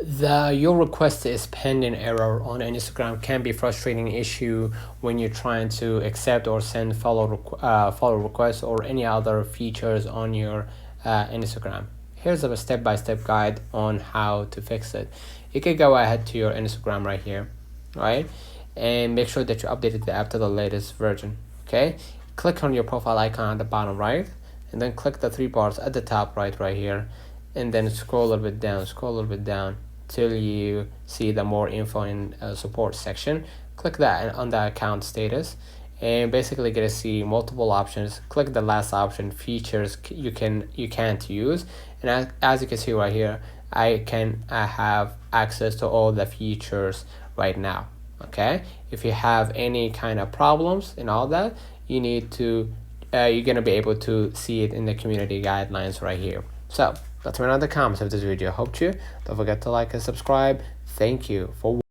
Your request is pending error on Instagram can be frustrating issue when you're trying to accept or send follow requests or any other features on your Instagram. Here's a step-by-step guide on how to fix it. You can go ahead to your Instagram right here, right, and make sure that you updated the app to the latest version. Okay, click on your profile icon at the bottom right, and then click the three bars at the top right here, and then scroll a little bit down till you see the more info in support section. Click that on the account status, and basically get to see multiple options. Click the last option, features you can't use, and as you can see right here, I have access to all the features right now. Okay, if you have any kind of problems and all that, you need to you're gonna be able to see it in the community guidelines right here. So let me know in the comments of this video. Hope you don't forget to like and subscribe. Thank you for watching.